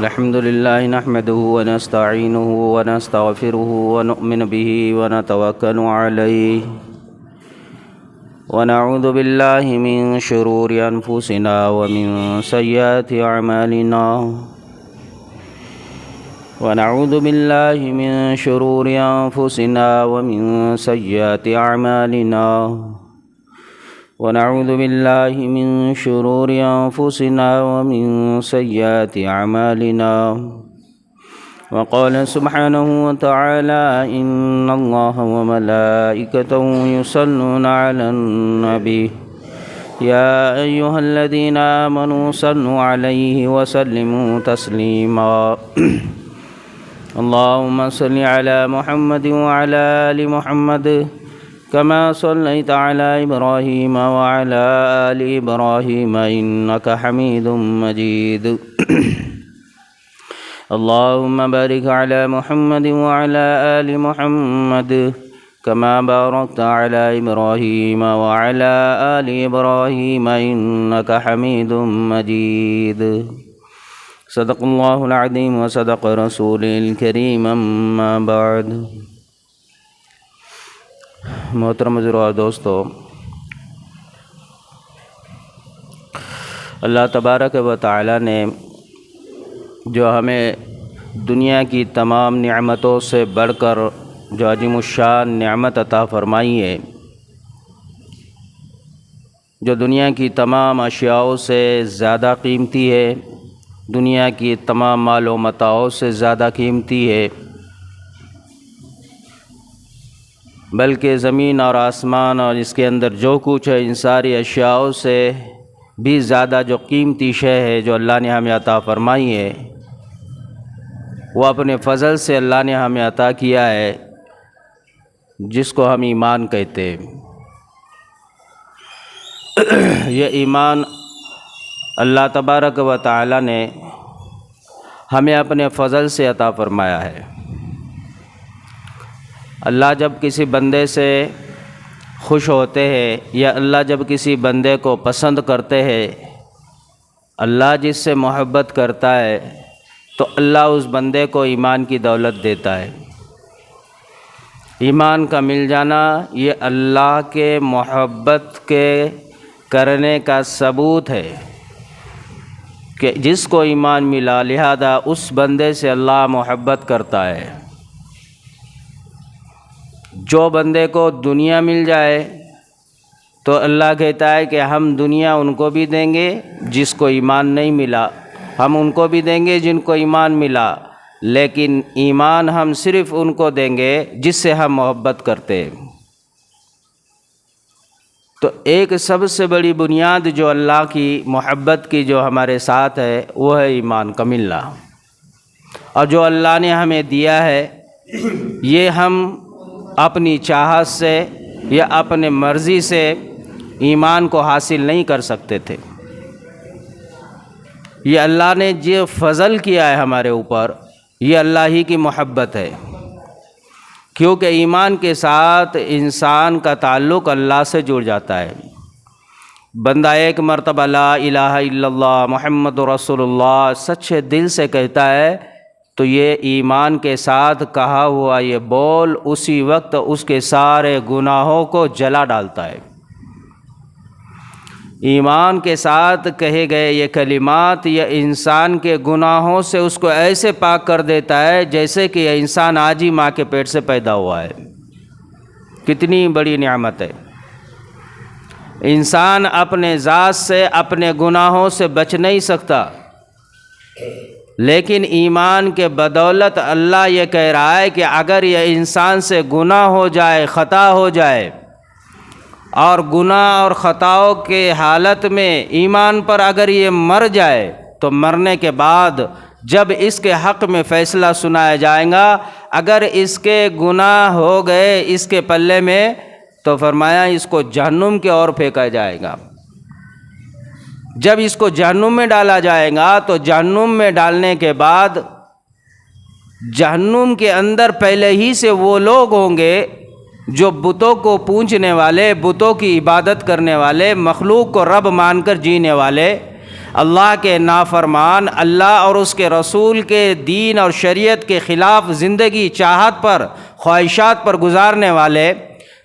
الحمد لله نحمده ونستعينه ونستغفره ونؤمن به ونتوكل عليه ونعوذ بالله من شرور أنفسنا ومن سيئات أعمالنا ونعوذ بالله من شرور أنفسنا ومن سيئات أعمالنا ونعوذ بالله من شرور أنفسنا ومن سيئات أعمالنا وقال سبحانه وتعالى إن الله وملائكته يصلون على النبي يا أيها الذين آمنوا صلوا عليه وسلموا تسليما اللهم صل على محمد وعلى آل محمد كما صليت على إبراهيم وعلى آل إبراهيم إنك حميد مجيد اللهم بارك على محمد وعلى آل محمد كما باركت على إبراهيم وعلى آل إبراهيم إنك حميد مجيد صدق الله العظيم وصدق رسوله الكريم أما بعد محترم حضرات اور دوستو، اللہ تبارک و تعالی نے جو ہمیں دنیا کی تمام نعمتوں سے بڑھ کر جو عظیم الشان نعمت عطا فرمائی ہے، جو دنیا کی تمام اشیاءوں سے زیادہ قیمتی ہے، دنیا کی تمام مال و متاعوں سے زیادہ قیمتی ہے، بلکہ زمین اور آسمان اور اس کے اندر جو کچھ ہے ان ساری اشیاءوں سے بھی زیادہ جو قیمتی شے ہے جو اللہ نے ہمیں عطا فرمائی ہے، وہ اپنے فضل سے اللہ نے ہمیں عطا کیا ہے، جس کو ہم ایمان کہتے ہیں۔ یہ ایمان اللہ تبارک و تعالی نے ہمیں اپنے فضل سے عطا فرمایا ہے۔ اللہ جب کسی بندے سے خوش ہوتے ہیں یا اللہ جب کسی بندے کو پسند کرتے ہیں، اللہ جس سے محبت کرتا ہے تو اللہ اس بندے کو ایمان کی دولت دیتا ہے۔ ایمان کا مل جانا یہ اللہ کے محبت کے کرنے کا ثبوت ہے کہ جس کو ایمان ملا لہذا اس بندے سے اللہ محبت کرتا ہے۔ جو بندے کو دنیا مل جائے تو اللہ کہتا ہے کہ ہم دنیا ان کو بھی دیں گے جس کو ایمان نہیں ملا، ہم ان کو بھی دیں گے جن کو ایمان ملا، لیکن ایمان ہم صرف ان کو دیں گے جس سے ہم محبت کرتے ہیں۔ تو ایک سب سے بڑی بنیاد جو اللہ کی محبت کی جو ہمارے ساتھ ہے وہ ہے ایمان کا ملنا، اور جو اللہ نے ہمیں دیا ہے یہ ہم اپنی چاہت سے یا اپنے مرضی سے ایمان کو حاصل نہیں کر سکتے تھے۔ یہ اللہ نے جو فضل کیا ہے ہمارے اوپر، یہ اللہ ہی کی محبت ہے، کیونکہ ایمان کے ساتھ انسان کا تعلق اللہ سے جڑ جاتا ہے۔ بندہ ایک مرتبہ لا الہ الا اللہ محمد رسول اللہ سچے دل سے کہتا ہے تو یہ ایمان کے ساتھ کہا ہوا یہ بول اسی وقت اس کے سارے گناہوں کو جلا ڈالتا ہے۔ ایمان کے ساتھ کہے گئے یہ کلمات یہ انسان کے گناہوں سے اس کو ایسے پاک کر دیتا ہے جیسے کہ یہ انسان آج ہی ماں کے پیٹ سے پیدا ہوا ہے۔ کتنی بڑی نعمت ہے۔ انسان اپنے ذات سے اپنے گناہوں سے بچ نہیں سکتا، لیکن ایمان کے بدولت اللہ یہ کہہ رہا ہے کہ اگر یہ انسان سے گناہ ہو جائے، خطا ہو جائے، اور گناہ اور خطاؤں کے حالت میں ایمان پر اگر یہ مر جائے تو مرنے کے بعد جب اس کے حق میں فیصلہ سنایا جائے گا، اگر اس کے گناہ ہو گئے اس کے پلے میں تو فرمایا اس کو جہنم کی اور پھینکا جائے گا۔ جب اس کو جہنم میں ڈالا جائے گا تو جہنم میں ڈالنے کے بعد جہنم کے اندر پہلے ہی سے وہ لوگ ہوں گے جو بتوں کو پوجنے والے، بتوں کی عبادت کرنے والے، مخلوق کو رب مان کر جینے والے، اللہ کے نافرمان، اللہ اور اس کے رسول کے دین اور شریعت کے خلاف زندگی چاہت پر، خواہشات پر گزارنے والے،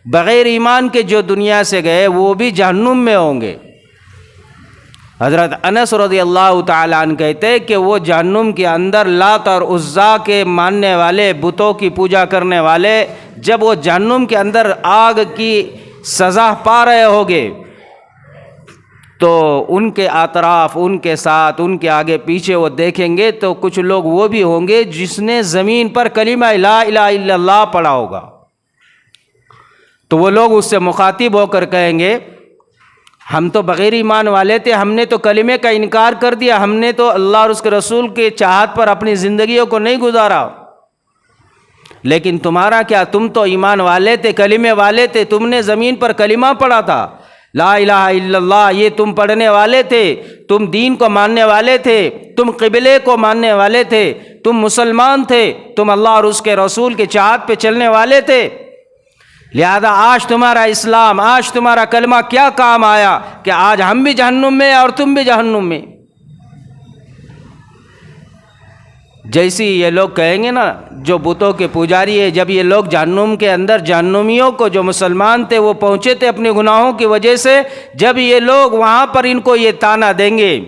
بغیر ایمان کے جو دنیا سے گئے وہ بھی جہنم میں ہوں گے۔ حضرت انس رضی اللہ تعالیٰ عنہ کہتے ہیں کہ وہ جہنم کے اندر لات اور عزا کے ماننے والے، بتوں کی پوجا کرنے والے، جب وہ جہنم کے اندر آگ کی سزا پا رہے ہوگے تو ان کے اطراف، ان کے ساتھ، ان کے آگے پیچھے وہ دیکھیں گے تو کچھ لوگ وہ بھی ہوں گے جس نے زمین پر کلمہ لا الہ الا اللہ پڑھا ہوگا، تو وہ لوگ اس سے مخاطب ہو کر کہیں گے ہم تو بغیر ایمان والے تھے، ہم نے تو کلمے کا انکار کر دیا، ہم نے تو اللہ اور اس کے رسول کے چاہت پر اپنی زندگیوں کو نہیں گزارا، لیکن تمہارا کیا، تم تو ایمان والے تھے، کلمے والے تھے، تم نے زمین پر کلمہ پڑھا تھا، لا الہ الا اللہ، یہ تم پڑھنے والے تھے، تم دین کو ماننے والے تھے، تم قبلے کو ماننے والے تھے، تم مسلمان تھے، تم اللہ اور اس کے رسول کے چاہت پہ چلنے والے تھے، لہذا آج تمہارا اسلام، آج تمہارا کلمہ کیا کام آیا کہ آج ہم بھی جہنم میں اور تم بھی جہنم میں۔ جیسی یہ لوگ کہیں گے نا جو بتوں کے پجاری ہے، جب یہ لوگ جہنم کے اندر، جہنمیوں کو جو مسلمان تھے وہ پہنچے تھے اپنے گناہوں کی وجہ سے، جب یہ لوگ وہاں پر ان کو یہ طعنہ دیں گے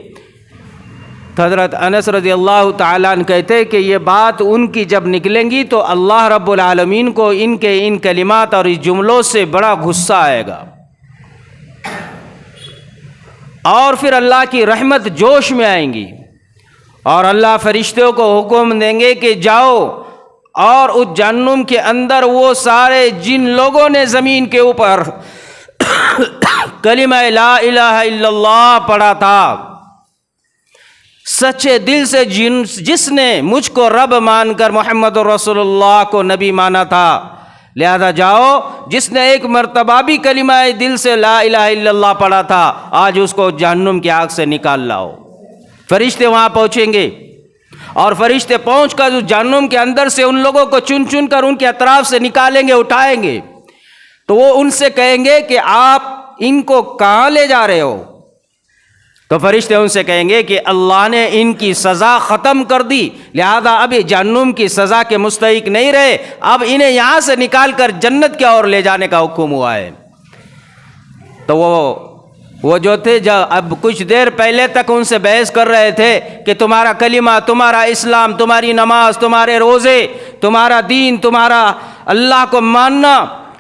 تو حضرت انس رضی اللہ تعالیٰ عنہ کہتے ہیں کہ یہ بات ان کی جب نکلیں گی تو اللہ رب العالمین کو ان کے ان کلمات اور اس جملوں سے بڑا غصہ آئے گا، اور پھر اللہ کی رحمت جوش میں آئیں گی، اور اللہ فرشتوں کو حکم دیں گے کہ جاؤ اور اس جہنم کے اندر وہ سارے جن لوگوں نے زمین کے اوپر کلمہ لا الہ الا اللہ پڑھا تھا، سچے دل سے جس نے مجھ کو رب مان کر محمد رسول اللہ کو نبی مانا تھا، لہذا جاؤ، جس نے ایک مرتبہ بھی کلمہ دل سے لا الہ الا اللہ پڑھا تھا آج اس کو جہنم کی آگ سے نکال لاؤ۔ فرشتے وہاں پہنچیں گے، اور فرشتے پہنچ کر اس جہنم کے اندر سے ان لوگوں کو چن چن کر ان کے اطراف سے نکالیں گے، اٹھائیں گے، تو وہ ان سے کہیں گے کہ آپ ان کو کہاں لے جا رہے ہو؟ تو فرشتے ان سے کہیں گے کہ اللہ نے ان کی سزا ختم کر دی، لہذا اب یہ جہنم کی سزا کے مستحق نہیں رہے، اب انہیں یہاں سے نکال کر جنت کی اور لے جانے کا حکم ہوا ہے۔ تو وہ جو تھے جب اب کچھ دیر پہلے تک ان سے بحث کر رہے تھے کہ تمہارا کلمہ، تمہارا اسلام، تمہاری نماز، تمہارے روزے، تمہارا دین، تمہارا اللہ کو ماننا،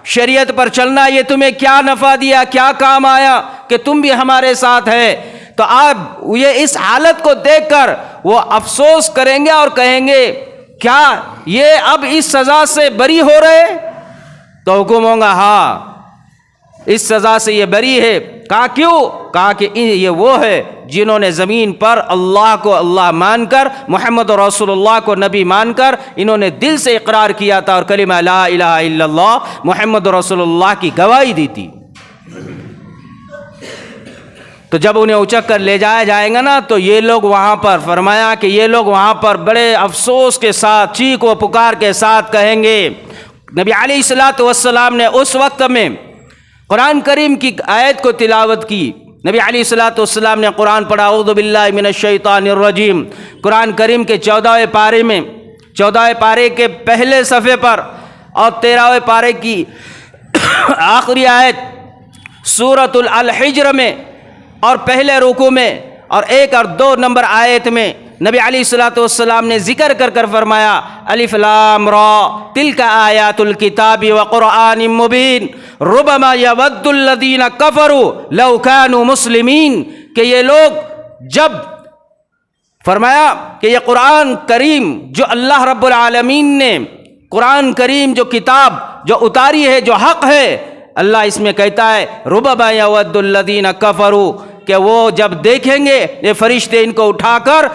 شریعت پر چلنا، یہ تمہیں کیا نفع دیا، کیا کام آیا کہ تم بھی ہمارے ساتھ ہے؟ تو اب یہ اس حالت کو دیکھ کر وہ افسوس کریں گے اور کہیں گے کیا یہ اب اس سزا سے بری ہو رہے؟ تو حکم ہوگا ہاں اس سزا سے یہ بری ہے۔ کہا کیوں؟ کہا کہ یہ وہ ہے جنہوں نے زمین پر اللہ کو اللہ مان کر، محمد رسول اللہ کو نبی مان کر انہوں نے دل سے اقرار کیا تھا اور کلمہ لا الہ الا اللہ محمد رسول اللہ کی گواہی دی تھی۔ تو جب انہیں اچک کر لے جایا جائے گا نا تو یہ لوگ وہاں پر، فرمایا کہ یہ لوگ وہاں پر بڑے افسوس کے ساتھ، چیخ و پکار کے ساتھ کہیں گے۔ نبی علیہ الصلوۃ والسلام نے اس وقت میں قرآن کریم کی آیت کو تلاوت کی، نبی علیہ الصلوۃ والسلام نے قرآن پڑھا، اعوذ باللہ من الشیطان الرجیم، قرآن کریم کے 14ویں پارے میں، 14ویں پارے کے پہلے صفحے پر اور 13ویں پارے کی آخری آیت سورۃ الحجر میں اور پہلے رکوع میں اور 1 اور 2 نمبر آیت میں نبی علیہ الصلوۃ والسلام نے ذکر کر کر فرمایا الف لام را تلک آیات الکتاب وقرآن مبین ربما یود الذین کفروا لو کانوا مسلمین، کہ یہ لوگ جب فرمایا کہ یہ قرآن کریم جو اللہ رب العالمین نے، قرآن کریم جو کتاب جو اتاری ہے، جو حق ہے، اللہ اس میں کہتا ہے ربما یود الذین کفروا، کہ وہ جب دیکھیں گے یہ فرشتے ان کو اٹھا کر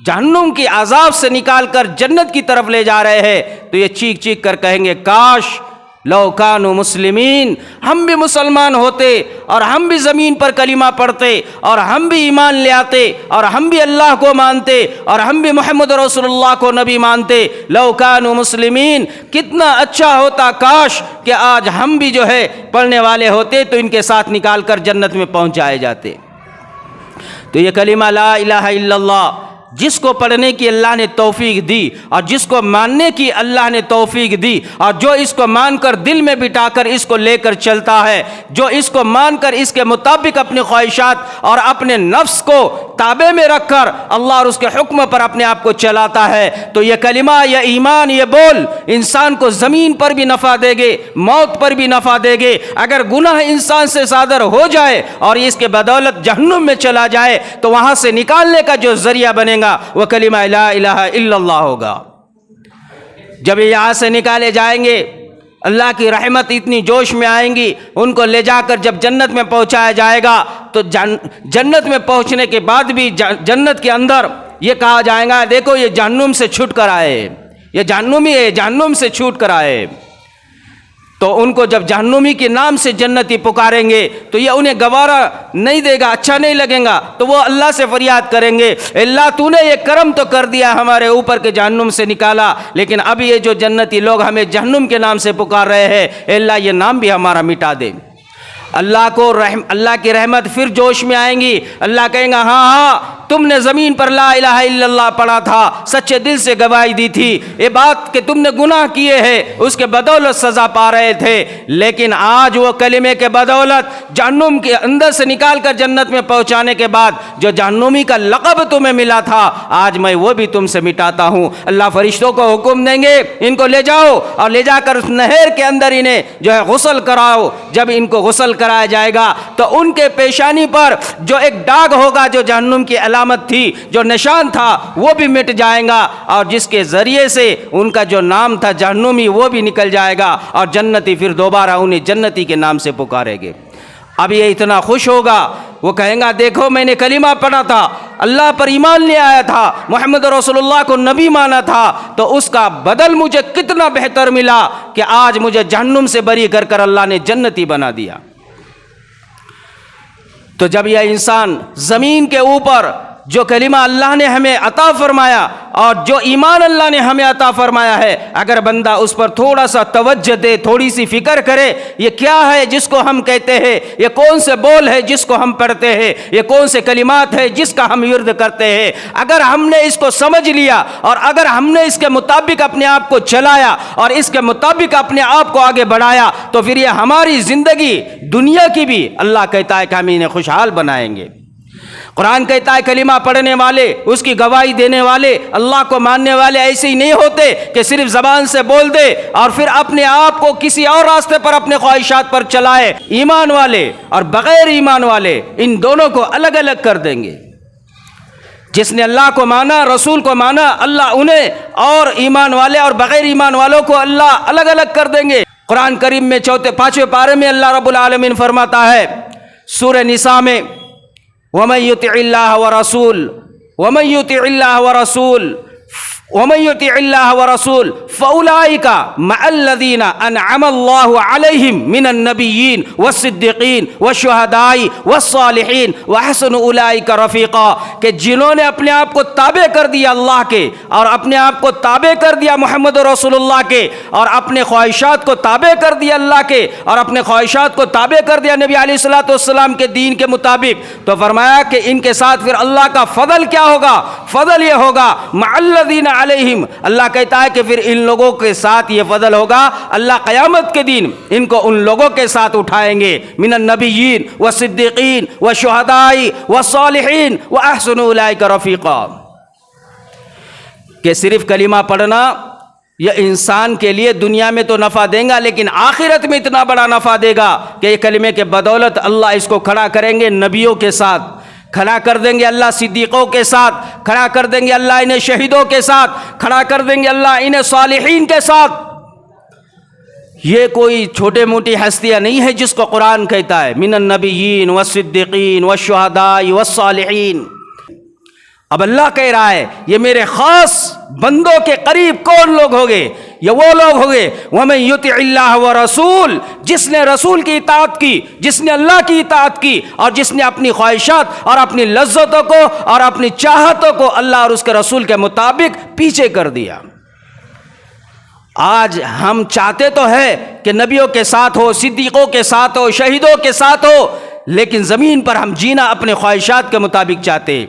جہنم کی عذاب سے نکال کر جنت کی طرف لے جا رہے ہیں تو یہ چیخ چیخ کر کہیں گے کاش لو کانوا مسلمین، ہم بھی مسلمان ہوتے اور ہم بھی زمین پر کلمہ پڑھتے اور ہم بھی ایمان لے آتے اور ہم بھی اللہ کو مانتے اور ہم بھی محمد رسول اللہ کو نبی مانتے، لو کانوا مسلمین، کتنا اچھا ہوتا، کاش کہ آج ہم بھی جو ہے پڑھنے والے ہوتے تو ان کے ساتھ نکال کر جنت میں پہنچ جائے جاتے۔ تو یہ کلمہ لا الہ الا اللہ جس کو پڑھنے کی اللہ نے توفیق دی اور جس کو ماننے کی اللہ نے توفیق دی اور جو اس کو مان کر دل میں بٹا کر اس کو لے کر چلتا ہے، جو اس کو مان کر اس کے مطابق اپنی خواہشات اور اپنے نفس کو تابع میں رکھ کر اللہ اور اس کے حکم پر اپنے آپ کو چلاتا ہے، تو یہ کلمہ، یہ ایمان، یہ بول انسان کو زمین پر بھی نفع دے گے، موت پر بھی نفع دے گے۔ اگر گناہ انسان سے صادر ہو جائے اور اس کے بدولت جہنم میں چلا جائے تو وہاں سے نکالنے کا جو ذریعہ بنے گا وہ کلمہ لا الہ الا اللہ ہوگا۔ جب یہاں سے نکالے جائیں گے اللہ کی رحمت اتنی جوش میں آئیں گی، ان کو لے جا کر جب جنت میں پہنچایا جائے گا تو جنت میں پہنچنے کے بعد بھی جنت کے اندر یہ کہا جائے گا دیکھو یہ جہنم سے چھوٹ کر آئے، یہ جہنمی ہے، جہنم سے چھوٹ کر آئے۔ تو ان کو جب جہنمی کے نام سے جنتی پکاریں گے تو یہ انہیں گوارا نہیں دے گا، اچھا نہیں لگے گا، تو وہ اللہ سے فریاد کریں گے اللہ تو نے یہ کرم تو کر دیا ہمارے اوپر کہ جہنم سے نکالا، لیکن اب یہ جو جنتی لوگ ہمیں جہنم کے نام سے پکار رہے ہیں، اللہ یہ نام بھی ہمارا مٹا دے۔ اللہ کی رحمت پھر جوش میں آئیں گی، اللہ کہیں گا ہاں ہاں تم نے زمین پر لا الہ الا اللہ پڑھا تھا، سچے دل سے گواہی دی تھی، یہ بات کہ تم نے گناہ کیے ہیں اس کے بدولت سزا پا رہے تھے، لیکن آج وہ کلمے کے بدولت جہنم کے اندر سے نکال کر جنت میں پہنچانے کے بعد جو جہنمی کا لقب تمہیں ملا تھا آج میں وہ بھی تم سے مٹاتا ہوں۔ اللہ فرشتوں کو حکم دیں گے ان کو لے جاؤ اور لے جا کر اس نہر کے اندر انہیں جو ہے غسل کراؤ۔ جب ان کو غسل کرایا جائے گا تو ان کے پیشانی پر جو ایک داغ ہوگا جو جہنم کی علامت تھی، جو نشان تھا، وہ بھی مٹ جائے گا اور جس کے ذریعے سے ان کا جو نام تھا جہنمی وہ بھی نکل جائے گا اور جنتی پھر دوبارہ انہیں جنتی کے نام سے پکارے گے۔ اب یہ اتنا خوش ہوگا، وہ کہیں گا دیکھو میں نے کلمہ پڑھا تھا، اللہ پر ایمان لے آیا تھا، محمد رسول اللہ کو نبی مانا تھا، تو اس کا بدل مجھے کتنا بہتر ملا کہ آج مجھے جہنم سے بری کر کر اللہ نے جنتی بنا دیا۔ تو جب یہ انسان زمین کے اوپر جو کلمہ اللہ نے ہمیں عطا فرمایا اور جو ایمان اللہ نے ہمیں عطا فرمایا ہے، اگر بندہ اس پر تھوڑا سا توجہ دے، تھوڑی سی فکر کرے، یہ کیا ہے جس کو ہم کہتے ہیں، یہ کون سے بول ہے جس کو ہم پڑھتے ہیں، یہ کون سے کلمات ہے جس کا ہم ورد کرتے ہیں، اگر ہم نے اس کو سمجھ لیا اور اگر ہم نے اس کے مطابق اپنے آپ کو چلایا اور اس کے مطابق اپنے آپ کو آگے بڑھایا تو پھر یہ ہماری زندگی دنیا کی بھی اللہ کہتا ہے کہ ہم انہیں خوشحال بنائیں گے۔ قرآن کہتا ہے کلمہ پڑھنے والے، اس کی گواہی دینے والے، اللہ کو ماننے والے ایسے ہی نہیں ہوتے کہ صرف زبان سے بول دے اور پھر اپنے آپ کو کسی اور راستے پر اپنے خواہشات پر چلائے۔ ایمان والے اور بغیر ایمان والے ان دونوں کو الگ الگ کر دیں گے۔ جس نے اللہ کو مانا، رسول کو مانا، اللہ انہیں اور ایمان والے اور بغیر ایمان والوں کو اللہ الگ الگ کر دیں گے۔ قرآن کریم میں 5ویں پارے میں اللہ رب العالمین فرماتا ہے سورہ نساء میں وَمَن يُطِعِ اللَّهَ وَرَسُولَهُ فَأُولَٰئِكَ مَعَ الَّذِينَ أَنْعَمَ اللَّهُ عَلَيْهِم مِّنَ النَّبِيِّينَ وَالصِّدِّيقِينَ وَالشُّهَدَاءِ وَالصَّالِحِينَ وَحَسُنَ أُولَٰئِكَ رَفِيقًا، کہ جنہوں نے اپنے آپ کو تابع کر دیا اللہ کے اور اپنے آپ کو تابع کر دیا محمد رسول اللہ کے اور اپنے خواہشات کو تابع کر دیا اللہ کے اور اپنے خواہشات کو تابع کر دیا نبی علیہ الصلوۃ والسلام کے دین کے مطابق، تو فرمایا کہ ان کے ساتھ پھر اللہ کا فضل کیا ہوگا؟ فضل یہ ہوگا مع الذین علیہم، اللہ کہتا ہے کہ پھر ان لوگوں کے ساتھ یہ فضل ہوگا، اللہ قیامت کے دن ان کو ان لوگوں کے ساتھ اٹھائیں گے، من النبیین والصدیقین والشہداء والصالحین واحسن اولئک رفیقا۔ کہ صرف کلمہ پڑھنا یہ انسان کے لیے دنیا میں تو نفع دے گا لیکن آخرت میں اتنا بڑا نفع دے گا کہ یہ کلمے کے بدولت اللہ اس کو کھڑا کریں گے نبیوں کے ساتھ، کھڑا کر دیں گے اللہ صدیقوں کے ساتھ، کھڑا کر دیں گے اللہ انہیں شہیدوں کے ساتھ، کھڑا کر دیں گے اللہ انہیں صالحین کے ساتھ۔ یہ کوئی چھوٹے موٹی ہستیاں نہیں ہے جس کو قرآن کہتا ہے من النبیین والصدیقین والشہداء والصالحین۔ اب اللہ کہہ رہا ہے یہ میرے خاص بندوں کے قریب کون لوگ ہوگے؟ یہ وہ لوگ ہوگے وَمَن يُطِعِ اللَّهَ وَرَسُولَهُ، جس نے رسول کی اطاعت کی، جس نے اللہ کی اطاعت کی اور جس نے اپنی خواہشات اور اپنی لذتوں کو اور اپنی چاہتوں کو اللہ اور اس کے رسول کے مطابق پیچھے کر دیا۔ آج ہم چاہتے تو ہے کہ نبیوں کے ساتھ ہو، صدیقوں کے ساتھ ہو، شہیدوں کے ساتھ ہو، لیکن زمین پر ہم جینا اپنے خواہشات کے مطابق چاہتے ہیں۔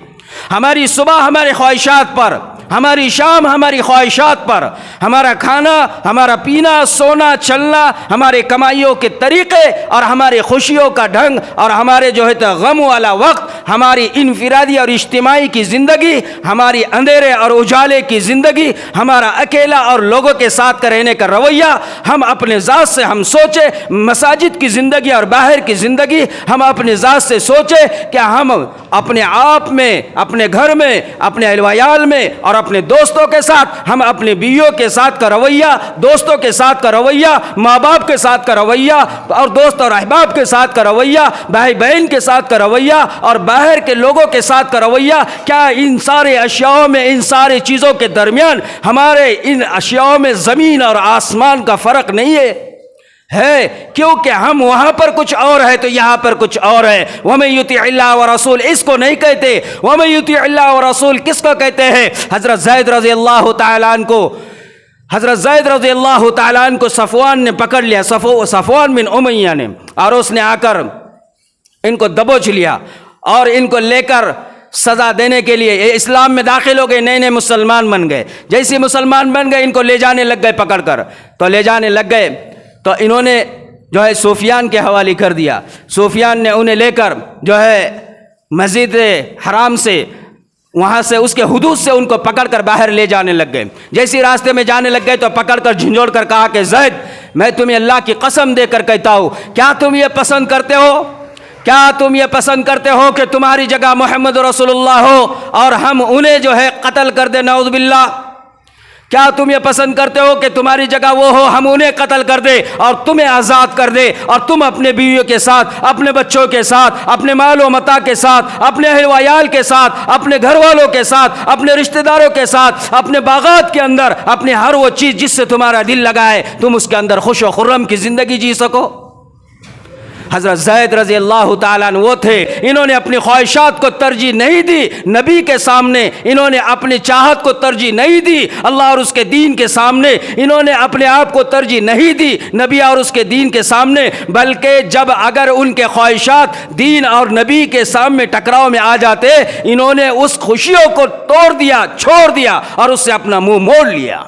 ہماری صبح ہمارے خواہشات پر، ہماری شام ہماری خواہشات پر، ہمارا کھانا، ہمارا پینا، سونا، چلنا، ہمارے کمائیوں کے طریقے اور ہمارے خوشیوں کا ڈھنگ اور ہمارے جو ہے غم والا وقت، ہماری انفرادی اور اجتماعی کی زندگی، ہماری اندھیرے اور اجالے کی زندگی، ہمارا اکیلا اور لوگوں کے ساتھ کا رہنے کا رویہ، ہم اپنے ذات سے ہم سوچے مساجد کی زندگی اور باہر کی زندگی، ہم اپنے ذات سے سوچے کہ ہم اپنے آپ میں، اپنے گھر میں، اپنے اہل وعیال میں اور اپنے دوستوں کے ساتھ، ہم اپنے بیویوں کے ساتھ کا رویہ، دوستوں کے ساتھ کا رویہ، ماں باپ کے ساتھ کا رویہ اور دوست اور احباب کے ساتھ کا رویہ، بھائی بہن کے ساتھ کا رویہ اور باہر کے لوگوں کے ساتھ کا رویہ، کیا ان سارے اشیاء میں، ان سارے چیزوں کے درمیان ہمارے ان اشیاء میں زمین اور آسمان کا فرق نہیں ہے؟ کیونکہ ہم وہاں پر کچھ اور ہے تو یہاں پر کچھ اور ہے۔ وَمَن يُطِعِ اللَّهَ وَرَسُولَهُ اس کو نہیں کہتے، وَمَن يُطِعِ اللَّهَ وَرَسُولَهُ کس کو کہتے ہیں؟ حضرت زید رضی اللہ تعالیٰ عنہ کو، حضرت زید رضی اللہ تعالیٰ عنہ کو صفوان نے پکڑ لیا، صفوان بن امیہ نے، اور اس نے آ کر ان کو دبوچ لیا اور ان کو لے کر سزا دینے کے لیے اسلام میں داخل ہو گئے، نئے نئے مسلمان بن گئے۔ جیسے مسلمان بن گئے ان کو لے جانے لگ گئے، پکڑ کر تو لے جانے لگ گئے تو انہوں نے جو ہے سفیان کے حوالے کر دیا۔ سفیان نے انہیں لے کر جو ہے مسجد حرام سے، وہاں سے اس کے حدود سے ان کو پکڑ کر باہر لے جانے لگ گئے۔ جیسے راستے میں جانے لگ گئے تو پکڑ کر جھنجھوڑ کر کہا کہ زید، میں تمہیں اللہ کی قسم دے کر کہتا ہوں، کیا تم یہ پسند کرتے ہو، کیا تم یہ پسند کرتے ہو کہ تمہاری جگہ محمد رسول اللہ ہو اور ہم انہیں جو ہے قتل کر دیں؟ نعوذ باللہ۔ کیا تم یہ پسند کرتے ہو کہ تمہاری جگہ وہ ہو، ہم انہیں قتل کر دے اور تمہیں آزاد کر دے، اور تم اپنے بیویوں کے ساتھ، اپنے بچوں کے ساتھ، اپنے مال و متاع کے ساتھ، اپنے اہل وعیال کے ساتھ، اپنے گھر والوں کے ساتھ، اپنے رشتہ داروں کے ساتھ، اپنے باغات کے اندر، اپنے ہر وہ چیز جس سے تمہارا دل لگا ہے، تم اس کے اندر خوش و خرم کی زندگی جی سکو؟ حضرت زید رضی اللہ تعالیٰ عنہ وہ تھے، انہوں نے اپنی خواہشات کو ترجیح نہیں دی نبی کے سامنے، انہوں نے اپنی چاہت کو ترجیح نہیں دی اللہ اور اس کے دین کے سامنے، انہوں نے اپنے آپ کو ترجیح نہیں دی نبی اور اس کے دین کے سامنے، بلکہ جب اگر ان کے خواہشات دین اور نبی کے سامنے ٹکراؤ میں آ جاتے، انہوں نے اس خوشیوں کو توڑ دیا، چھوڑ دیا اور اس سے اپنا منہ موڑ لیا۔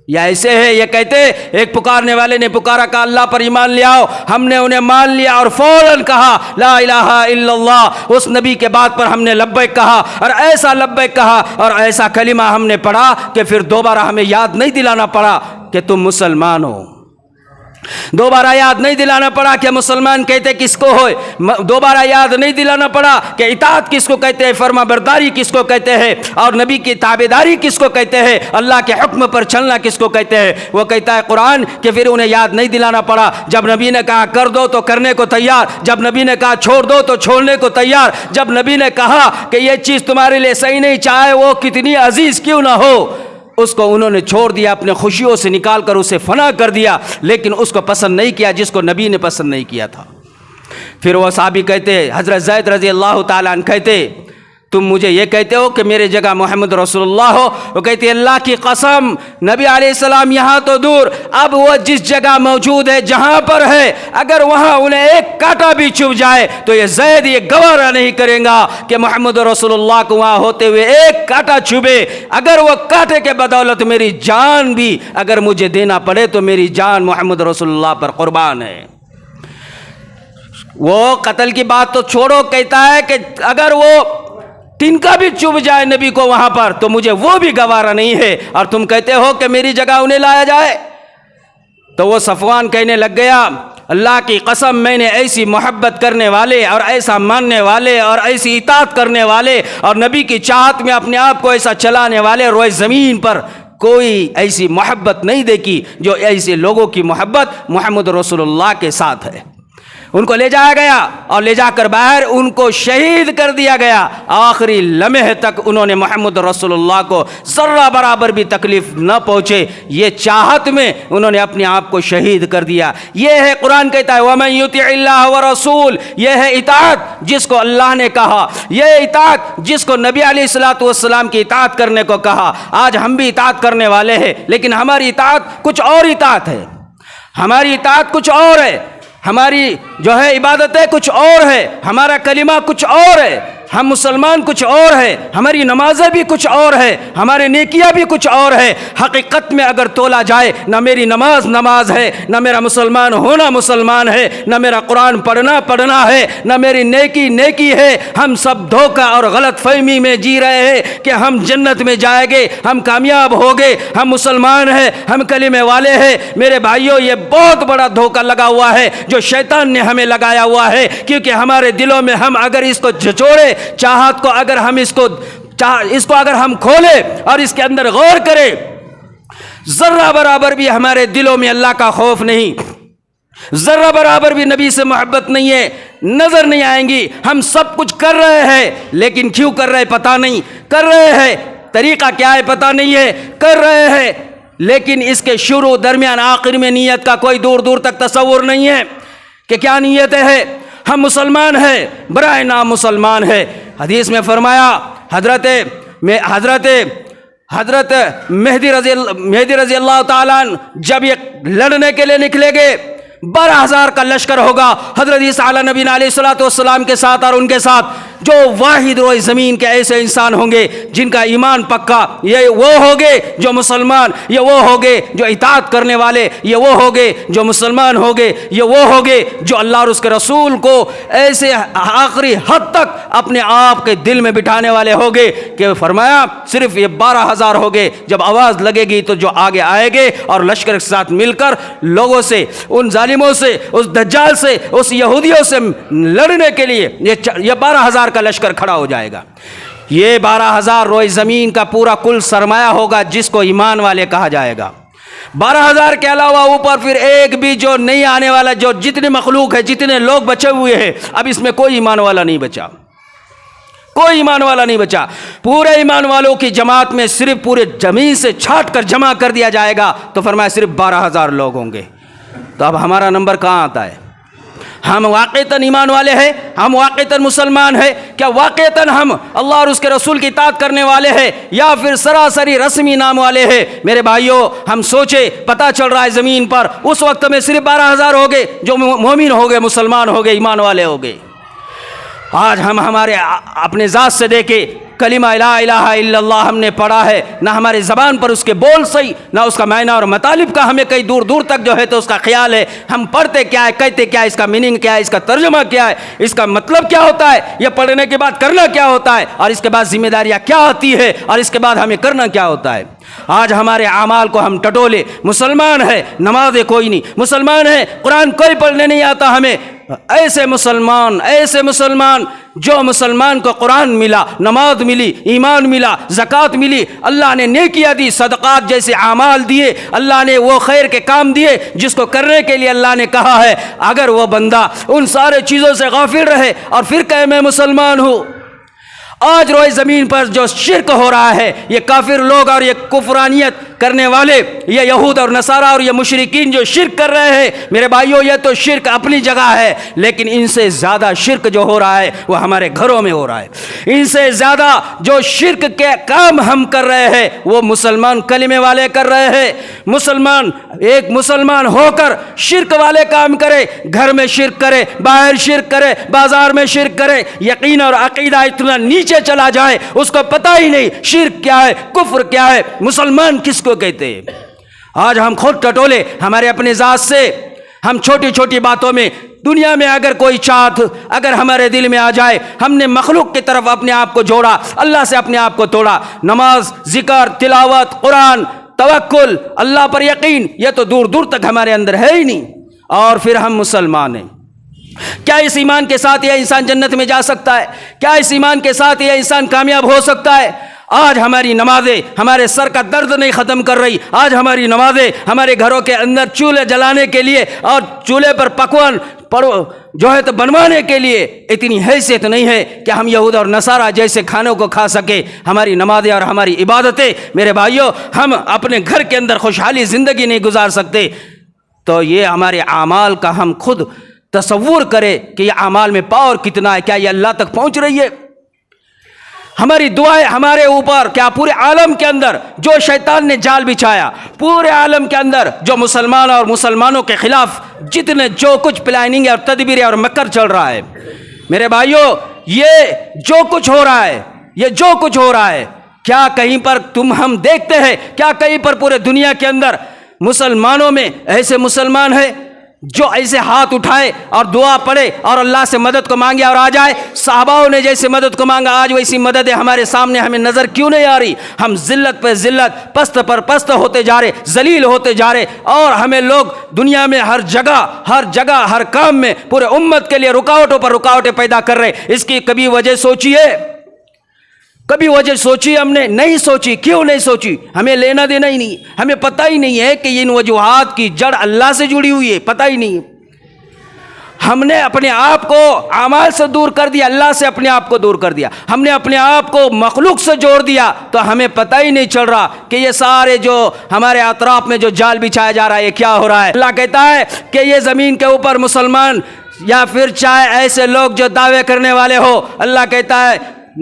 یا ایسے ہے، یہ کہتے ایک پکارنے والے نے پکارا کہ اللہ پر ایمان لے آؤ، ہم نے انہیں مان لیا اور فوراً کہا لا الہ الا اللہ، اس نبی کے بعد پر ہم نے لبیک کہا، اور ایسا لبیک کہا اور ایسا کلمہ ہم نے پڑھا کہ پھر دوبارہ ہمیں یاد نہیں دلانا پڑا کہ تم مسلمان ہو، دوبارہ یاد نہیں دلانا پڑا کہ مسلمان کہتے کس کو ہوئے، دوبارہ یاد نہیں دلانا پڑا کہ اطاعت کس کو کہتے ہیں، فرما برداری کس کو کہتے ہیں، اور نبی کی تابعداری کس کو کہتے ہیں، اللہ کے حکم پر چلنا کس کو کہتے ہیں۔ وہ کہتا ہے قرآن کہ پھر انہیں یاد نہیں دلانا پڑا، جب نبی نے کہا کر دو تو کرنے کو تیار، جب نبی نے کہا چھوڑ دو تو چھوڑنے کو تیار، جب نبی نے کہا کہ یہ چیز تمہارے لیے صحیح نہیں، چاہے وہ کتنی عزیز کیوں نہ ہو، اس کو انہوں نے چھوڑ دیا، اپنے خوشیوں سے نکال کر اسے فنا کر دیا، لیکن اس کو پسند نہیں کیا جس کو نبی نے پسند نہیں کیا تھا۔ پھر وہ صحابی کہتے، حضرت زید رضی اللہ تعالیٰ عنہ کہتے، تم مجھے یہ کہتے ہو کہ میرے جگہ محمد رسول اللہ ہو؟ وہ کہتے اللہ کی قسم نبی علیہ السلام یہاں تو دور، اب وہ جس جگہ موجود ہے جہاں پر ہے، اگر وہاں انہیں ایک کانٹا بھی چبھ جائے تو یہ زید یہ گوارا نہیں کرے گا کہ محمد رسول اللہ کو وہاں ہوتے ہوئے ایک کانٹا چبھے، اگر وہ کانٹے کے بدولت میری جان بھی اگر مجھے دینا پڑے تو میری جان محمد رسول اللہ پر قربان ہے۔ وہ قتل کی بات تو چھوڑو، کہتا ہے کہ اگر وہ تنکا بھی چبھ جائے نبی کو وہاں پر تو مجھے وہ بھی گوارا نہیں ہے، اور تم کہتے ہو کہ میری جگہ انہیں لایا جائے۔ تو وہ صفوان کہنے لگ گیا اللہ کی قسم میں نے ایسی محبت کرنے والے اور ایسا ماننے والے اور ایسی اطاعت کرنے والے اور نبی کی چاہت میں اپنے آپ کو ایسا چلانے والے روئے زمین پر کوئی ایسی محبت نہیں دیکھی جو ایسے لوگوں کی محبت محمد رسول اللہ کے ساتھ ہے۔ ان کو لے جایا گیا اور لے جا کر باہر ان کو شہید کر دیا گیا، آخری لمحے تک انہوں نے محمد رسول اللہ کو ذرہ برابر بھی تکلیف نہ پہنچے، یہ چاہت میں انہوں نے اپنے آپ کو شہید کر دیا۔ یہ ہے قرآن کہتا ہے وَمَن يُطِعِ اللَّهَ وَرَسُولَهُ، یہ ہے اطاعت جس کو اللہ نے کہا، یہ اطاعت جس کو نبی علیہ الصلوۃ والسلام کی اطاعت کرنے کو کہا۔ آج ہم بھی اطاعت کرنے والے ہیں، لیکن ہماری اطاعت کچھ اور اطاعت ہے، ہماری اطاعت کچھ اور ہے۔ ہماری جو ہے عبادتیں کچھ اور ہے، ہمارا کلمہ کچھ اور ہے، ہم مسلمان کچھ اور ہے، ہماری نمازیں بھی کچھ اور ہے، ہمارے نیکیاں بھی کچھ اور ہے۔ حقیقت میں اگر تولا جائے، نہ میری نماز نماز ہے، نہ میرا مسلمان ہونا مسلمان ہے، نہ میرا قرآن پڑھنا ہے، نہ میری نیکی نیکی ہے۔ ہم سب دھوکہ اور غلط فہمی میں جی رہے ہیں کہ ہم جنت میں جائیں گے، ہم کامیاب ہو گے، ہم مسلمان ہیں، ہم کلمے والے ہیں۔ میرے بھائیوں، یہ بہت بڑا دھوکہ لگا ہوا ہے جو شیطان نے ہمیں لگایا ہوا ہے، کیونکہ ہمارے دلوں میں ہم اگر اس کو جھچوڑے، چاہت کو اگر ہم اس کو اگر ہم کھولے اور اس کے اندر غور کریں، ذرہ برابر بھی ہمارے دلوں میں اللہ کا خوف نہیں، ذرہ برابر بھی نبی سے محبت نہیں ہے، نظر نہیں آئیں گی۔ ہم سب کچھ کر رہے ہیں، لیکن کیوں کر رہے پتہ نہیں، کر رہے ہیں طریقہ کیا ہے پتہ نہیں ہے، کر رہے ہیں لیکن اس کے شروع درمیان آخر میں نیت کا کوئی دور دور تک تصور نہیں ہے کہ کیا نیت ہے۔ ہم مسلمان ہیں، برائے نام مسلمان ہے۔ حدیث میں فرمایا، حضرت مہدی رضی اللہ تعالیٰ جب یہ لڑنے کے لیے نکلے گے، 12,000 کا لشکر ہوگا حضرت عیسیٰ علیہ نبی علیہ السلام کے ساتھ، اور ان کے ساتھ جو واحد روئے زمین کے ایسے انسان ہوں گے جن کا ایمان پکا، یہ وہ ہوگے جو مسلمان، یہ وہ ہوگے جو اطاعت کرنے والے، یہ وہ ہوگے جو مسلمان ہوگے، یہ وہ ہوگے جو اللہ اور اس کے رسول کو ایسے آخری حد تک اپنے آپ کے دل میں بٹھانے والے ہوگے کہ فرمایا صرف یہ 12,000 ہوگے، جب آواز لگے گی تو جو آگے آئے گے اور لشکر کے ساتھ مل کر لوگوں سے، ان ظالموں سے، اس دجال سے، اس یہودیوں سے لڑنے کے لیے یہ 12,000 کا لشکر کھڑا ہو جائے گا۔ یہ 12,000 روئے زمین کا پورا کل سرمایہ ہوگا جس کو ایمان والے کہا جائے گا۔ 12,000 کے علاوہ اوپر پھر ایک بھی جو نہیں آنے والا، جو جتنے مخلوق ہے، جتنے لوگ بچے ہوئے ہیں، اب اس میں کوئی ایمان والا نہیں بچا، کوئی ایمان والا نہیں بچا۔ پورے ایمان والوں کی جماعت میں صرف پورے زمین سے چھانٹ کر جمع کر دیا جائے گا تو فرمایا صرف 12,000 لوگ ہوں گے۔ تو اب ہمارا نمبر کہاں آتا ہے؟ ہم واقعتاً ایمان والے ہیں؟ ہم واقعتاً مسلمان ہیں؟ کیا واقعتاً ہم اللہ اور اس کے رسول کی اطاعت کرنے والے ہیں، یا پھر سراسری رسمی نام والے ہیں؟ میرے بھائیوں، ہم سوچے، پتہ چل رہا ہے زمین پر اس وقت میں صرف 12,000 ہو گئے جو مومن ہو گئے، مسلمان ہو گئے، ایمان والے ہو گئے۔ آج ہم ہمارے اپنے ذات سے دیکھے، کلمہ لا الہ الا اللہ ہم نے پڑھا ہے، نہ ہمارے زبان پر اس کے بول صحیح، نہ اس کا معنی اور مطالب کا ہمیں کئی دور دور تک جو ہے تو اس کا خیال ہے۔ ہم پڑھتے کیا ہے، کہتے کیا ہے، اس کا میننگ کیا ہے، اس کا ترجمہ کیا ہے، اس کا مطلب کیا ہوتا ہے، یہ پڑھنے کے بعد کرنا کیا ہوتا ہے، اور اس کے بعد ذمہ داریاں کیا آتی ہے، اور اس کے بعد ہمیں کرنا کیا ہوتا ہے۔ آج ہمارے اعمال کو ہم ٹٹولے، مسلمان ہے نمازیں کوئی نہیں، مسلمان ہے قرآن کوئی پڑھنے نہیں آتا ہمیں۔ ایسے مسلمان جو مسلمان کو قرآن ملا، نماز ملی، ایمان ملا، زکوٰۃ ملی، اللہ نے نیکیاں دی، صدقات جیسے اعمال دیے، اللہ نے وہ خیر کے کام دیے جس کو کرنے کے لیے اللہ نے کہا ہے، اگر وہ بندہ ان سارے چیزوں سے غافل رہے اور پھر کہے میں مسلمان ہوں۔ آج روئے زمین پر جو شرک ہو رہا ہے، یہ کافر لوگ اور یہ کفرانیت کرنے والے، یہ یہود اور نصارہ اور یہ مشرکین جو شرک کر رہے ہیں، میرے بھائیوں یہ تو شرک اپنی جگہ ہے، لیکن ان سے زیادہ شرک جو ہو رہا ہے وہ ہمارے گھروں میں ہو رہا ہے۔ ان سے زیادہ جو شرک کے کام ہم کر رہے ہیں وہ مسلمان کلمے والے کر رہے ہیں۔ ایک مسلمان ہو کر شرک والے کام کرے، گھر میں شرک کرے، باہر شرک کرے، بازار میں شرک کرے، یقین اور عقیدہ اتنا نیچے چلا جائے اس کو پتہ ہی نہیں شرک کیا ہے، کفر کیا ہے، مسلمان کس کو کہتے ہیں۔ آج ہم خود ٹٹولے ہمارے اپنے ذات سے، ہم چھوٹی چھوٹی باتوں میں دنیا میں اگر کوئی چاہت اگر ہمارے دل میں آ جائے، ہم نے مخلوق کی طرف اپنے آپ کو جوڑا، اللہ سے اپنے آپ کو توڑا۔ نماز، ذکر، تلاوت، قرآن، توکل، اللہ پر یقین، یہ تو دور دور تک ہمارے اندر ہے ہی نہیں، اور پھر ہم مسلمان ہیں۔ کیا اس ایمان کے ساتھ یہ انسان جنت میں جا سکتا ہے؟ کیا اس ایمان کے ساتھ یہ انسان کامیاب ہو سکتا ہے؟ آج ہماری نمازیں ہمارے سر کا درد نہیں ختم کر رہی۔ آج ہماری نمازیں ہمارے گھروں کے اندر چولہے جلانے کے لیے اور چولہے پر پکوان جو ہے تو بنوانے کے لیے اتنی حیثیت نہیں ہے کہ ہم یہود اور نصارہ جیسے کھانوں کو کھا سکے۔ ہماری نمازیں اور ہماری عبادتیں، میرے بھائیوں، ہم اپنے گھر کے اندر خوشحالی زندگی نہیں گزار سکتے۔ تو یہ ہمارے اعمال کا ہم خود تصور کرے کہ یہ اعمال میں پاور کتنا ہے، کیا یہ اللہ تک پہنچ رہی ہے؟ ہماری دعائیں ہمارے اوپر، کیا پورے عالم کے اندر جو شیطان نے جال بچھایا، پورے عالم کے اندر جو مسلمان اور مسلمانوں کے خلاف جتنے جو کچھ پلاننگ اور تدبیر اور مکر چل رہا ہے، میرے بھائیوں، یہ جو کچھ ہو رہا ہے، یہ جو کچھ ہو رہا ہے، کیا کہیں پر ہم دیکھتے ہیں، کیا کہیں پر پورے دنیا کے اندر مسلمانوں میں ایسے مسلمان ہیں جو ایسے ہاتھ اٹھائے اور دعا پڑھے اور اللہ سے مدد کو مانگے اور آ جائے؟ صحاباؤں نے جیسے مدد کو مانگا، آج ویسی مدد ہمارے سامنے ہمیں نظر کیوں نہیں آ رہی؟ ہم ذلت پہ ذلت، پست پر پست ہوتے جا رہے، ذلیل ہوتے جا رہے، اور ہمیں لوگ دنیا میں ہر جگہ ہر کام میں پورے امت کے لیے رکاوٹوں پر رکاوٹیں پیدا کر رہے۔ اس کی کبھی وجہ سوچیے؟ کبھی وجہ سوچی؟ ہم نے نہیں سوچی۔ کیوں نہیں سوچی؟ ہمیں لینا دینا ہی نہیں، ہمیں پتہ ہی نہیں ہے کہ ان وجوہات کی جڑ اللہ سے جڑی ہوئی ہے، پتہ ہی نہیں۔ ہم نے اپنے آپ کو اعمال سے دور کر دیا، اللہ سے اپنے آپ کو دور کر دیا، ہم نے اپنے آپ کو مخلوق سے جوڑ دیا، تو ہمیں پتہ ہی نہیں چل رہا کہ یہ سارے جو ہمارے اطراف میں جو جال بچھایا جا رہا ہے یہ کیا ہو رہا ہے۔ اللہ کہتا ہے کہ یہ زمین کے اوپر مسلمان یا پھر چاہے ایسے لوگ جو دعوے کرنے والے ہو، اللہ کہتا ہے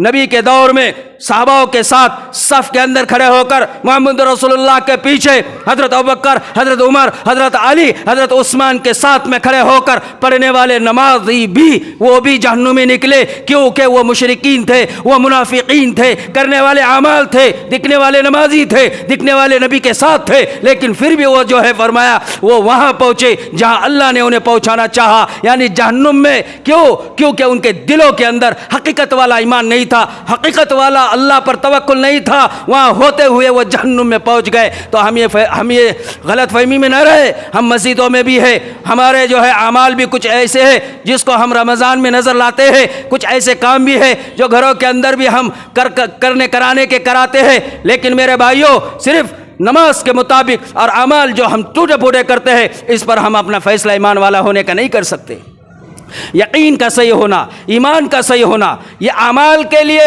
نبی کے دور میں صحاباؤں کے ساتھ صف کے اندر کھڑے ہو کر محمد رسول اللہ کے پیچھے حضرت ابوبکر، حضرت عمر، حضرت علی، حضرت عثمان کے ساتھ میں کھڑے ہو کر پڑھنے والے نمازی بھی وہ بھی جہنم میں نکلے، کیونکہ وہ مشرکین تھے، وہ منافقین تھے، کرنے والے اعمال تھے، دکھنے والے نمازی تھے، دکھنے والے نبی کے ساتھ تھے، لیکن پھر بھی وہ جو ہے فرمایا وہ وہاں پہنچے جہاں اللہ نے انہیں پہنچانا چاہا، یعنی جہنم میں۔ کیونکہ ان کے دلوں کے اندر حقیقت والا ایمان نہیں تھا، حقیقت والا اللہ پر توکل نہیں تھا، وہاں ہوتے ہوئے وہ جہنم میں پہنچ گئے۔ تو ہم یہ غلط فہمی میں نہ رہے، ہم مسجدوں میں بھی ہے، ہمارے جو ہے اعمال بھی کچھ ایسے ہیں جس کو ہم رمضان میں نظر لاتے ہیں، کچھ ایسے کام بھی ہے جو گھروں کے اندر بھی ہم کرانے کے کراتے ہیں، لیکن میرے بھائیوں صرف نماز کے مطابق اور اعمال جو ہم ٹوٹے پھوٹے کرتے ہیں، اس پر ہم اپنا فیصلہ ایمان والا ہونے کا نہیں کر سکتے۔ یقین کا صحیح ہونا، ایمان کا صحیح ہونا، یہ اعمال کے لیے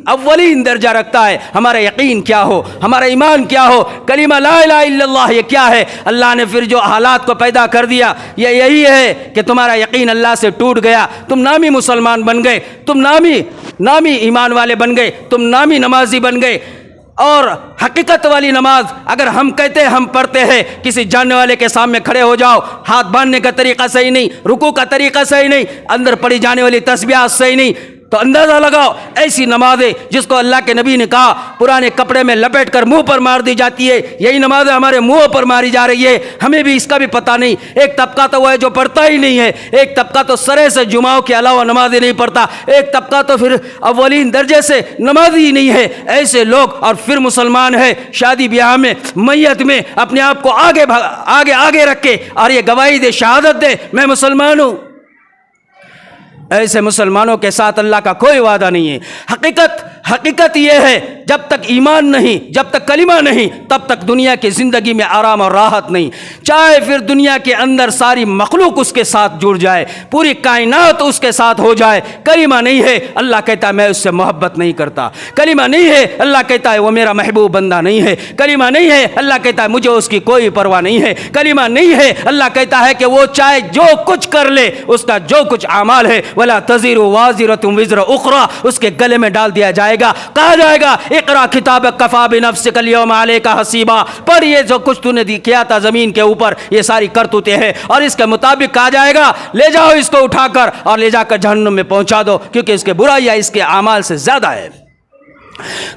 اولین درجہ رکھتا ہے۔ ہمارا یقین کیا ہو، ہمارا ایمان کیا ہو، کلمہ لا الہ الا اللہ یہ کیا ہے؟ اللہ نے پھر جو حالات کو پیدا کر دیا یہ یہی ہے کہ تمہارا یقین اللہ سے ٹوٹ گیا، تم نامی مسلمان بن گئے، تم نامی ایمان والے بن گئے، تم نامی نمازی بن گئے۔ اور حقیقت والی نماز اگر ہم کہتے ہیں ہم پڑھتے ہیں، کسی جاننے والے کے سامنے کھڑے ہو جاؤ، ہاتھ باندھنے کا طریقہ صحیح نہیں، رکوع کا طریقہ صحیح نہیں، اندر پڑھی جانے والی تسبیحات صحیح نہیں، تو اندازہ لگاؤ ایسی نمازیں جس کو اللہ کے نبی نے کہا پرانے کپڑے میں لپیٹ کر منہ پر مار دی جاتی ہے، یہی نمازیں ہمارے منہ پر ماری جا رہی ہے، ہمیں بھی اس کا بھی پتہ نہیں۔ ایک طبقہ تو وہ ہے جو پڑھتا ہی نہیں ہے، ایک طبقہ تو سرے سے جمعوں کے علاوہ نمازیں نہیں پڑھتا، ایک طبقہ تو پھر اولین درجے سے نمازی ہی نہیں ہے۔ ایسے لوگ اور پھر مسلمان ہے، شادی بیاہ میں، میت میں اپنے آپ کو آگے رکھ کے اور یہ گواہی دے، شہادت دے میں مسلمان ہوں۔ ایسے مسلمانوں کے ساتھ اللہ کا کوئی وعدہ نہیں ہے۔ حقیقت یہ ہے جب تک ایمان نہیں، جب تک کلمہ نہیں، تب تک دنیا کی زندگی میں آرام اور راحت نہیں، چاہے پھر دنیا کے اندر ساری مخلوق اس کے ساتھ جڑ جائے، پوری کائنات اس کے ساتھ ہو جائے، کلمہ نہیں ہے اللہ کہتا ہے میں اس سے محبت نہیں کرتا، کلمہ نہیں ہے اللہ کہتا ہے وہ میرا محبوب بندہ نہیں ہے، کلمہ نہیں ہے اللہ کہتا ہے مجھے اس کی کوئی پرواہ نہیں ہے، کلمہ نہیں ہے اللہ کہتا ہے کہ وہ چاہے جو کچھ کر لے، اس کا جو کچھ اعمال ہے ولا تزر وازرۃ وزر اخری اس کے گلے میں ڈال دیا جائے گا، کہا جائے گا اقرا کتابک کفی بنفسک اليوم علیک حسیبا، پڑھ یہ جو کچھ تو نے کیا تھا زمین کے اوپر یہ ساری کرتوتیں ہیں، اور اس کے مطابق کہا جائے گا لے جاؤ اس کو اٹھا کر اور لے جا کر جہنم میں پہنچا دو، کیونکہ اس کے برائیاں اس کے اعمال سے زیادہ ہے۔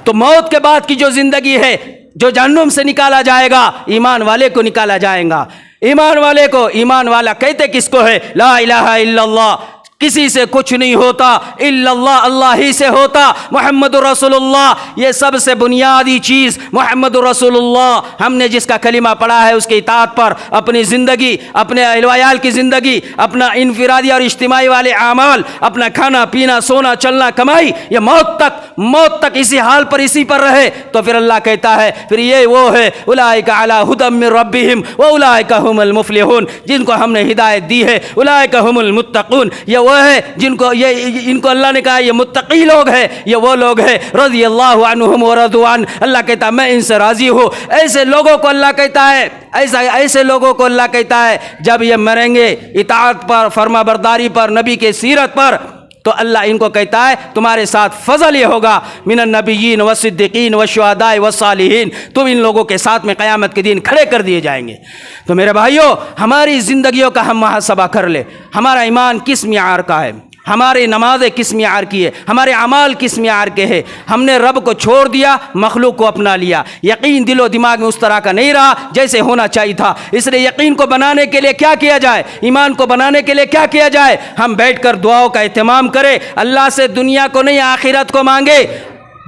تو موت کے بعد کی جو زندگی ہے، جو جہنم سے نکالا جائے گا، ایمان والے کو نکالا جائے گا۔ ایمان والے کو، ایمان والا کہتے کس کو ہے؟ لا الہ الا اللہ، کسی سے کچھ نہیں ہوتا الا اللہ، اللہ ہی سے ہوتا، محمد رسول اللہ، یہ سب سے بنیادی چیز محمد رسول اللہ۔ ہم نے جس کا کلمہ پڑھا ہے اس کی اطاعت پر اپنی زندگی، اپنے اہل و عیال کی زندگی، اپنا انفرادی اور اجتماعی والے اعمال، اپنا کھانا پینا سونا چلنا کمائی، یہ موت تک اسی حال پر اسی پر رہے، تو پھر اللہ کہتا ہے پھر یہ وہ ہے اولئک علی ھدی من ربہم واولئک هم المفلحون، جن کو ہم نے ہدایت دی ہے، اولئک هم المتقون، یہ وہ ہے جن کو ان کو اللہ نے کہا یہ متقی لوگ ہیں، یہ وہ لوگ ہیں رضی اللہ عنہم ورضوا عنہ، اللہ کہتا ہے میں ان سے راضی ہوں۔ ایسے لوگوں کو اللہ کہتا ہے، ایسے لوگوں کو اللہ کہتا ہے جب یہ مریں گے اطاعت پر، فرما برداری پر، نبی کے سیرت پر، تو اللہ ان کو کہتا ہے تمہارے ساتھ فضل یہ ہوگا من النبیین والصدیقین والشہداء والصالحین، تم ان لوگوں کے ساتھ میں قیامت کے دن کھڑے کر دیے جائیں گے۔ تو میرے بھائیوں، ہماری زندگیوں کا ہم محاسبہ کر لیں، ہمارا ایمان کس معیار کا ہے، ہماری نمازیں کس معیار کی ہے، ہمارے اعمال کس معیار کے ہیں۔ ہم نے رب کو چھوڑ دیا، مخلوق کو اپنا لیا، یقین دل و دماغ میں اس طرح کا نہیں رہا جیسے ہونا چاہیے تھا۔ اس لیے یقین کو بنانے کے لیے کیا کیا جائے، ایمان کو بنانے کے لیے کیا کیا جائے، ہم بیٹھ کر دعاؤں کا اہتمام کریں، اللہ سے دنیا کو نہیں آخرت کو مانگے،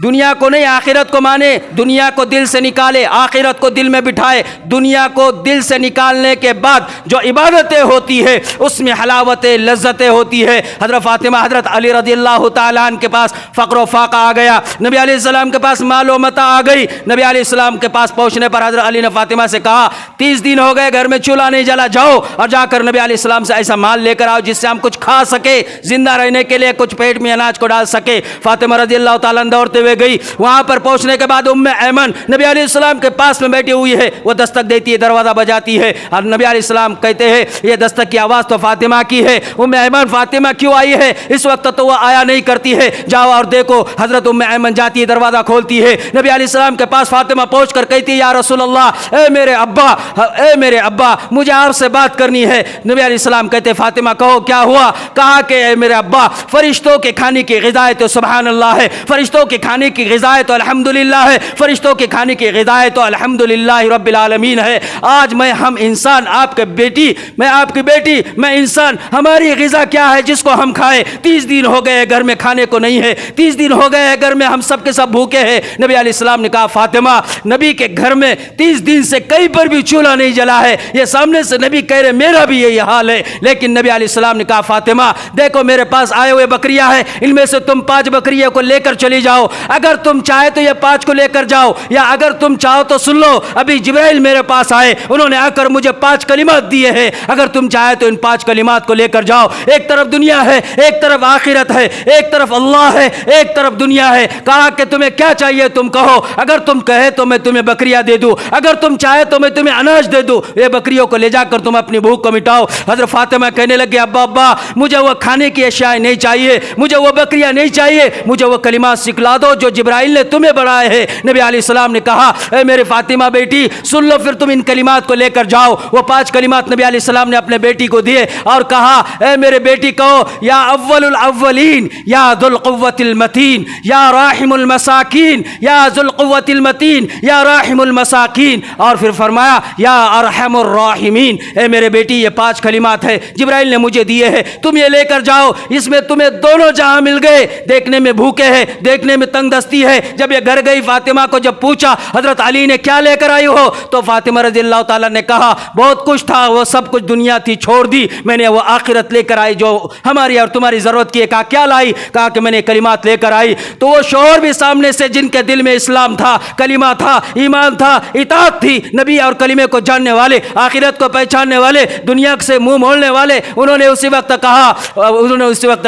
دنیا کو نہیں آخرت کو مانے، دنیا کو دل سے نکالے، آخرت کو دل میں بٹھائے۔ دنیا کو دل سے نکالنے کے بعد جو عبادتیں ہوتی ہے اس میں حلاوتیں لذتیں ہوتی ہے۔ حضرت فاطمہ، حضرت علی رضی اللہ تعالیٰ عنہ کے پاس فقر و فاقہ آ گیا، نبی علیہ السلام کے پاس مال و متاع آ گئی۔ نبی علیہ السلام کے پاس پہنچنے پر حضرت علی نے فاطمہ سے کہا 30 دن ہو گئے گھر میں چولہا نہیں جلا، جاؤ اور جا کر نبی علیہ السلام سے ایسا مال لے کر آؤ جس سے ہم کچھ کھا سکے، زندہ رہنے کے لیے کچھ پیٹ میں اناج کو ڈال سکے۔ فاطمہ رضی اللہ تعالیٰ عنہ دوڑتے ہوئے گئی، وہاں پر پہنچنے کے بعد ام ایمن نبی علیہ السلام کے پاس میں بیٹھی ہوئی ہے، وہ دستک دیتی ہے، دروازہ بجاتی ہے اور نبی علیہ السلام کہتے ہیں یہ دستک کی آواز تو فاطمہ کی ہے۔ ام ایمن فاطمہ کیوں آئی ہے؟ اس وقت تو وہ آیا نہیں کرتی ہے، جاؤ اور دیکھو۔ حضرت ام ایمن جاتی ہے، دروازہ کھولتی ہے، نبی علیہ السلام کے پاس فاطمہ پہنچ کر کہتی ہے یا رسول اللہ، اے میرے ابا مجھے آپ سے بات کرنی ہے۔ نبی علیہ السلام کہتے فاطمہ کہو کیا ہوا؟ کہا کہ اے میرے ابا، فرشتوں کے کھانے کی غذا تو سبحان اللہ ہے، فرشتوں کے کھانے کی غذا تو الحمدللہ ہے، فرشتوں کے کھانے کی غذا تو الحمدللہ رب العالمین ہے۔ آج ہم انسان، آپ کے بیٹی، میں آپ کی بیٹی، میں انسان، ہماری غذا کیا ہے جس کو ہم کھائے؟ 30 دن ہو گئے گھر میں کھانے کو نہیں ہے، 30 دن ہو گئے گھر میں ہم سب کے سب بھوکے ہیں۔ نبی علیہ السلام نے کہا فاطمہ، نبی کے گھر میں 30 دن سے کئی پر بھی چولہا نہیں جلا ہے، یہ سامنے سے نبی کہہ رہے میرا بھی یہی حال ہے۔ لیکن نبی علیہ السلام نے کہا فاطمہ دیکھو میرے پاس آئے ہوئے بکریاں ہیں، ان میں سے تم 5 بکریوں کو لے کر چلی جاؤ، اگر تم چاہے تو یہ 5 کو لے کر جاؤ، یا اگر تم چاہو تو سن لو، ابھی جبرائیل میرے پاس آئے، انہوں نے آ کر مجھے 5 کلمات دیے ہیں، اگر تم چاہے تو ان 5 کلمات کو لے کر جاؤ۔ ایک طرف دنیا ہے، ایک طرف آخرت ہے، ایک طرف اللہ ہے، ایک طرف دنیا ہے۔ کہا کہ تمہیں کیا چاہیے تم کہو، اگر تم کہے تو میں تمہیں بکریاں دے دوں، اگر تم چاہے تو میں تمہیں اناج دے دوں، یہ بکریوں کو لے جا کر تم اپنی بھوک کو مٹاؤ۔ حضرت فاطمہ کہنے لگے ابا مجھے وہ کھانے کی اشیاء نہیں چاہیے، مجھے وہ بکریاں نہیں چاہیے، مجھے وہ کلمات سکھلا دو جو جبرائیل نے تمہیں بڑھائے ہیں۔ نبی علیہ السلام نے کہا اے میرے فاطمہ بیٹی سن لو، پھر تم ان کلمات کو لے کر جاؤ۔ وہ 5 کلمات نبی علیہ السلام نے اپنے بیٹی کو دیے اور کہا اے میرے بیٹی کہو یا اول الاولین یا ذو القوۃ المتین یا راحم المساکین یا ذو القوۃ المتین یا راحم المساکین، اور پھر فرمایا یا ارحم الراحمین۔ اے میرے بیٹی یہ 5 کلمات ہے جبرائیل نے مجھے دیے ہیں، تم یہ لے کر جاؤ، اس میں تمہیں دونوں جہاں مل گئے، دیکھنے میں بھوکے ہیں، دیکھنے میں تنگ دستی ہے۔ جب یہ گھر گئی فاطمہ کو جب پوچھا حضرت علی نے کیا لے کر آئی ہو، تو فاطمہ رضی اللہ تعالیٰ نے کہا بہت کچھ تھا، وہ سب کچھ دنیا تھی چھوڑ دی، میں نے وہ آخرت لے کر آئی جو ہماری اور تمہاری ضرورت کی ہے۔ کہا کیا لائی؟ کہا کہ میں نے کلمات لے کر آئی۔ تو وہ شوہر بھی سامنے سے جن کے دل میں اسلام تھا، کلمہ تھا، ایمان تھا، اطاعت تھی، نبی اور کلمے کو جاننے والے، آخرت کو پہچاننے والے، دنیا سے منہ موڑنے والے، انہوں نے اسی وقت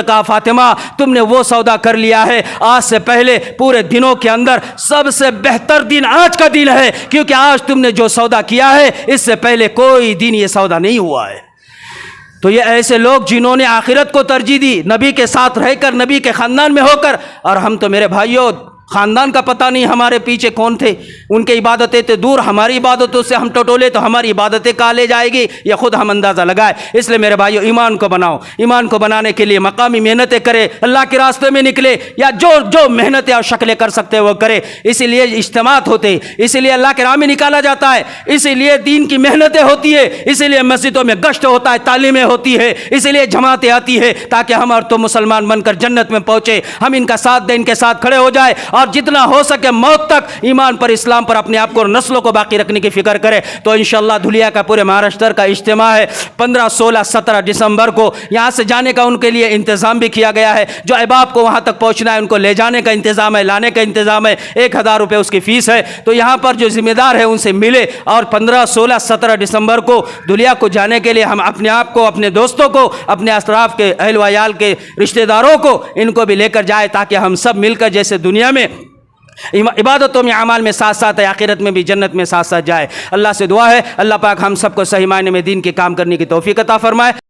کہا فاطمہ تم نے وہ سودا کر لیا ہے، آج سے پہلے پورے دنوں کے اندر سب سے بہتر دن آج کا دن ہے، کیونکہ آج تم نے جو سودا کیا ہے اس سے پہلے کوئی دن یہ سودا نہیں ہوا ہے۔ تو یہ ایسے لوگ جنہوں نے آخرت کو ترجیح دی، نبی کے ساتھ رہ کر، نبی کے خاندان میں ہو کر، اور ہم تو میرے بھائیوں خاندان کا پتہ نہیں ہمارے پیچھے کون تھے، ان کی عبادتیں تو دور، ہماری عبادتوں سے ہم ٹٹولے تو ہماری عبادتیں کہاں لے جائے گی، یہ خود ہم اندازہ لگائے۔ اس لیے میرے بھائیو ایمان کو بناؤ، ایمان کو بنانے کے لیے مقامی محنتیں کرے، اللہ کے راستے میں نکلے، یا جو محنتیں اور شکلیں کر سکتے وہ کرے۔ اسی لیے اجتماعات ہوتے، اسی لیے اللہ کے راہ میں نکالا جاتا ہے، اسی لیے دین کی محنتیں ہوتی ہے، اسی لیے مسجدوں میں گشت ہوتا ہے، تعلیمیں ہوتی ہے، اسی لیے جماعتیں آتی ہے، تاکہ ہم اور تم مسلمان بن کر جنت میں پہنچے۔ ہم ان کا ساتھ دیں، ان کے ساتھ کھڑے ہو جائے، اور جتنا ہو سکے موت تک ایمان پر، اسلام پر اپنے آپ کو اور نسلوں کو باقی رکھنے کی فکر کرے۔ تو انشاءاللہ دھلیا کا پورے مہاراشٹر کا اجتماع ہے 15، 16، 17 دسمبر کو، یہاں سے جانے کا ان کے لیے انتظام بھی کیا گیا ہے، جو احباب کو وہاں تک پہنچنا ہے ان کو لے جانے کا انتظام ہے، لانے کا انتظام ہے، 1000 روپے اس کی فیس ہے۔ تو یہاں پر جو ذمہ دار ہے ان سے ملے، اور 15، 16، 17 دسمبر کو دھلیا کو جانے کے لیے ہم اپنے آپ کو، اپنے دوستوں کو، اپنے اطراف کے اہل و عیال کے رشتہ داروں کو، ان کو بھی لے کر جائے، تاکہ ہم سب مل کر جیسے دنیا میں عبادتوں میں، اعمال میں ساتھ ساتھ ہے، آخرت میں بھی جنت میں ساتھ ساتھ جائے۔ اللہ سے دعا ہے اللہ پاک ہم سب کو صحیح معنی میں دین کے کام کرنے کی توفیق عطا فرمائے۔